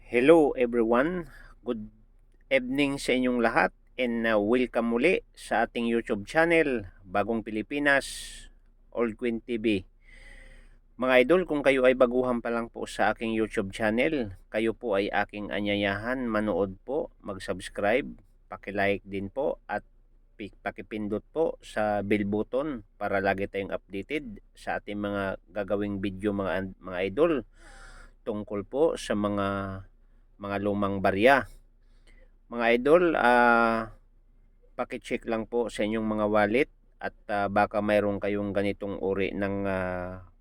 Hello everyone, good evening sa inyong lahat and welcome muli sa ating YouTube channel, Bagong Pilipinas, Old Queen TV. Mga idol, kung kayo ay baguhan pa lang po sa aking YouTube channel, kayo po ay aking anyayahan manood po, mag-subscribe, paki-like din po at pakipindot po sa bell button para lagi tayong updated sa ating mga gagawing video mga idol tungkol po sa mga lumang barya. Mga idol, paki-check lang po sa inyong mga wallet at baka mayroon kayong ganitong uri ng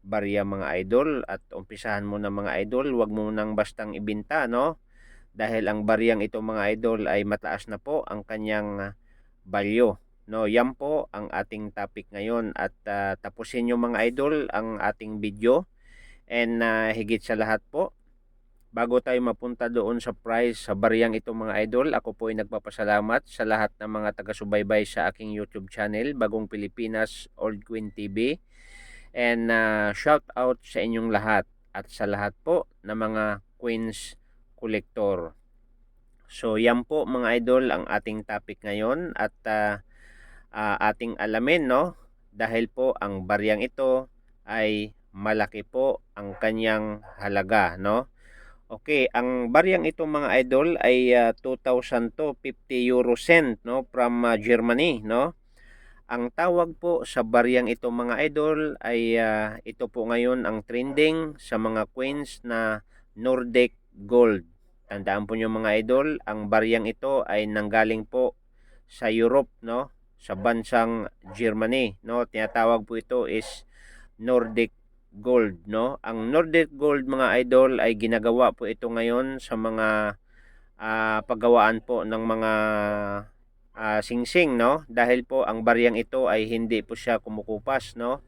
barya mga idol, at umpisahan mo na mga idol, wag mo nang bastang ibenta, no? Dahil ang baryang ito mga idol ay mataas na po ang kanyang value. No, yan po ang ating topic ngayon at tapusin nyo mga idol ang ating video and higit sa lahat po, bago tayo mapunta doon sa price sa bariyang ito mga idol, ako po ay nagpapasalamat sa lahat ng mga taga-subaybay sa aking YouTube channel, Bagong Pilipinas, Old Queen TV. And shout out sa inyong lahat at sa lahat po ng mga Queens Collector. So yan po mga idol ang ating topic ngayon at ating alamin, no? Dahil po ang bariyang ito ay malaki po ang kanyang halaga, no? Okay, ang bariyang ito mga idol ay 2,050 euro cent, no, from Germany, no. Ang tawag po sa bariyang ito mga idol ay ito po ngayon ang trending sa mga coins na Nordic Gold. Tandaan po niyo mga idol, ang bariyang ito ay nanggaling po sa Europe, no, sa bansang Germany, no. Tinatawag po ito is Nordic Gold, no? Ang Nordic Gold mga idol ay ginagawa po ito ngayon sa mga paggawaan po ng mga singsing, no? Dahil po ang bariyang ito ay hindi po siya kumukupas, no?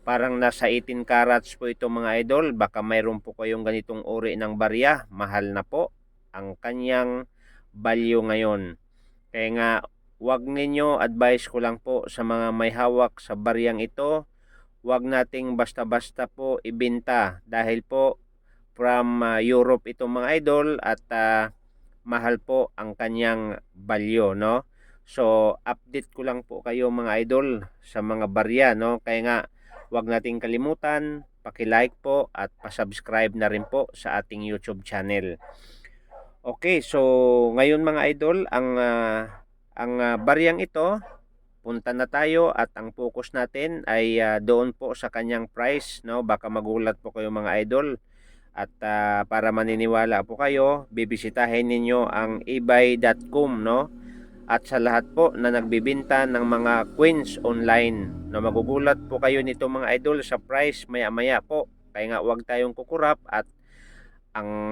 Parang nasa 18 carats po ito mga idol. Baka mayroon po kayong ganitong uri ng barya, mahal na po ang kanyang value ngayon. Kaya nga, wag ninyo, advice ko lang po sa mga may hawak sa bariyang ito, wag nating basta-basta po ibenta dahil po from Europe ito mga idol at mahal po ang kanyang value, no? So update ko lang po kayo mga idol sa mga barya, no? Kaya nga wag nating kalimutan, paki-like po at pa-subscribe na rin po sa ating YouTube channel. Okay, so ngayon mga idol, ang baryang ito, punta na tayo at ang focus natin ay doon po sa kanyang price, no? Baka magulat po kayo mga idol at para maniniwala po kayo, bibisitahin ninyo ang ebay.com, no? At sa lahat po na nagbibenta ng mga coins online, no, magugulat po kayo nito mga idol sa price maya-maya po. Kaya nga wag tayong kukurap at ang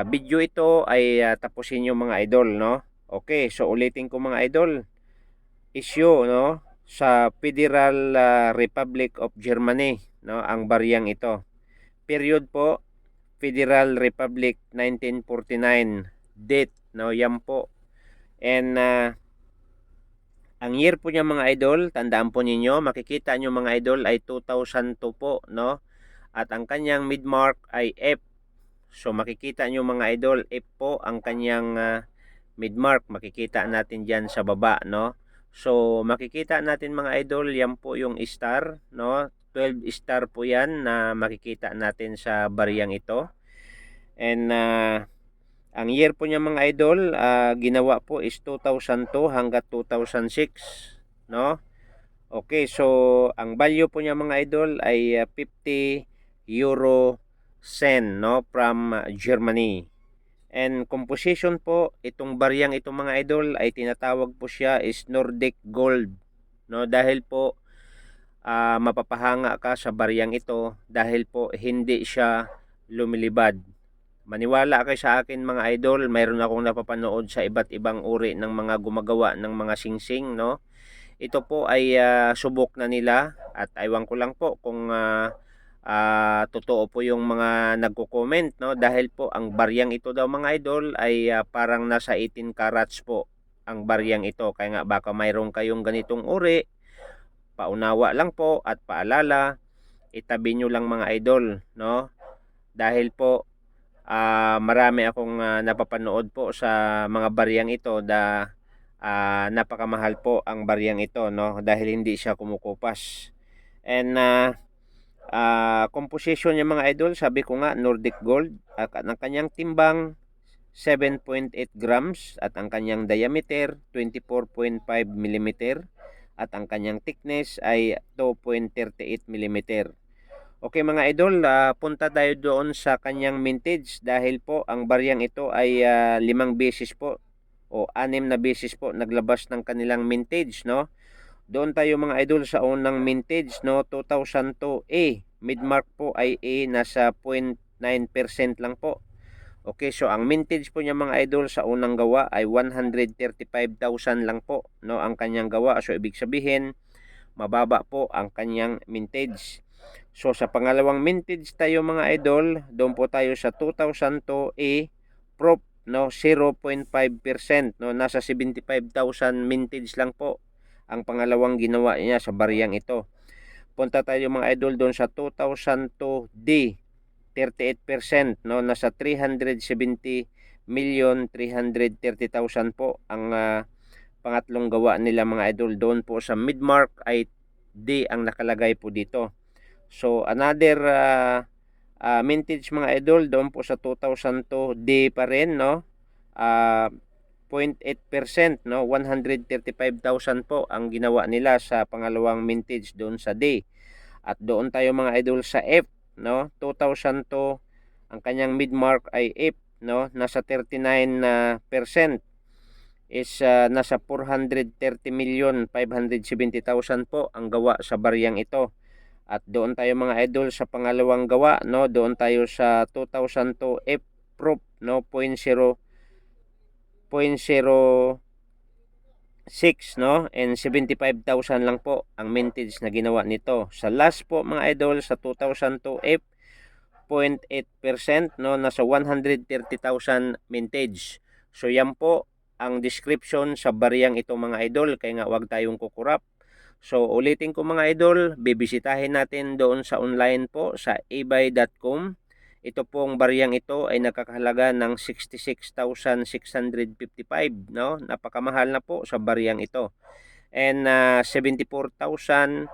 video ito ay tapusin nyo mga idol, no? Okay, so ulitin ko mga idol, issue, no, sa Federal Republic of Germany, no, ang bariyang ito. Period po, Federal Republic 1949. Date, no, yan po. And ang year po niya mga idol, tandaan po ninyo, makikita nyo mga idol ay 2002 po, no? At ang kanyang mid-mark ay F. So makikita nyo mga idol, F po ang kanyang mid-mark. Makikita natin dyan sa baba, no? So makikita natin mga idol, yan po yung star, no? 12 star po yan na makikita natin sa bariyang ito. And ang year po niya mga idol, ginawa po is 2002 hanggang 2006, no? Okay, so ang value po niya mga idol ay 50 euro cent, no, from Germany. And composition po, itong bariyang itong mga idol ay tinatawag po siya is Nordic Gold, no? Dahil po mapapahanga ka sa bariyang ito dahil po hindi siya lumilibad. Maniwala kayo sa akin mga idol, mayroon akong napapanood sa iba't ibang uri ng mga gumagawa ng mga singsing, no? Ito po ay subok na nila at aywan ko lang po kung totoo po yung mga nagko-comment, no? Dahil po ang baryang ito daw mga idol ay parang nasa 18 carats po ang baryang ito. Kaya nga baka mayroon kayong ganitong uri, paunawa lang po at paalala, itabi nyo lang mga idol, no? Dahil po marami akong napapanood po sa mga bariyang ito napakamahal po ang bariyang ito, no, dahil hindi siya kumukupas. And composition niya mga idol, sabi ko nga Nordic Gold, ang kanyang timbang 7.8 grams at ang kanyang diameter 24.5 mm at ang kanyang thickness ay 2.38 mm. Okay mga idol, punta tayo doon sa kanyang mintage dahil po ang bariyang ito ay 5 beses po o 6 na beses po naglabas ng kanilang mintage, no? Doon tayo mga idol sa unang mintage, no, 2002A. Midmark po ay A, nasa 0.9% lang po. Okay, so ang mintage po niya mga idol sa unang gawa ay 135,000 lang po, no, ang kanyang gawa. So ibig sabihin, mababa po ang kanyang mintage. So sa pangalawang mintage tayo mga idol, doon po tayo sa 2002A Prop, no, 0.5%, no, nasa 75,000 mintage lang po ang pangalawang ginawa niya sa bariyang ito. Punta tayo mga idol doon sa 2002D 38%, no, nasa 370,330,000 po ang pangatlong gawa nila mga idol. Doon po sa midmark ay D ang nakalagay po dito. So another mintage mga idol doon po sa 2002 D pa rin, no, 0.8%, no, 135,000 po ang ginawa nila sa pangalawang mintage doon sa D. At doon tayo mga idol sa F, no, 2002 ang kanyang midmark ay F, no, nasa 39% is nasa 430,570,000 po ang gawa sa bariyang ito. At doon tayo mga idol sa pangalawang gawa, no, doon tayo sa 2002 F Proof, no, 0.06, no, and 75,000 lang po ang mintage na ginawa nito. Sa last po mga idol sa 2002 F 0.8%, no, nasa 130,000 mintage. So yan po ang description sa bariyang ito mga idol, kaya nga wag tayong kukurap. So ulitin ko mga idol, bibisitahin natin doon sa online po sa ebay.com. Ito pong bariyang ito ay nakakahalaga ng 66,655, no? Napakamahal na po sa bariyang ito. And 74,075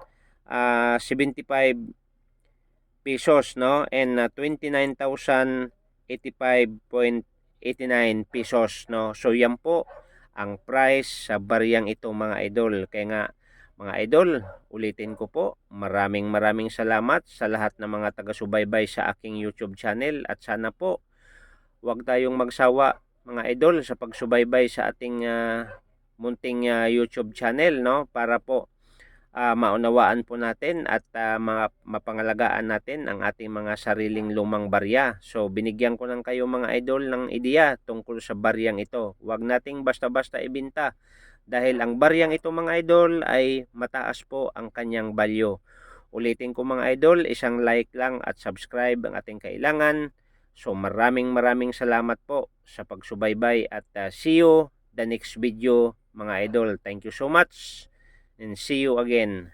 pesos, no? And 29,085.89 pesos, no? So yan po ang price sa bariyang ito mga idol. Kaya nga mga idol, ulitin ko po, maraming salamat sa lahat ng mga taga-subaybay sa aking YouTube channel at sana po huwag tayong magsawa mga idol sa pagsubaybay sa ating munting YouTube channel, no, para po maunawaan po natin at mapangalagaan natin ang ating mga sariling lumang barya. So binigyan ko lang kayo mga idol ng ideya tungkol sa baryang ito. Huwag nating basta-basta ibenta dahil ang baryang ito mga idol ay mataas po ang kanyang value. Ulitin ko mga idol, isang like lang at subscribe ang ating kailangan. So maraming salamat po sa pagsubaybay at see you the next video mga idol. Thank you so much and see you again.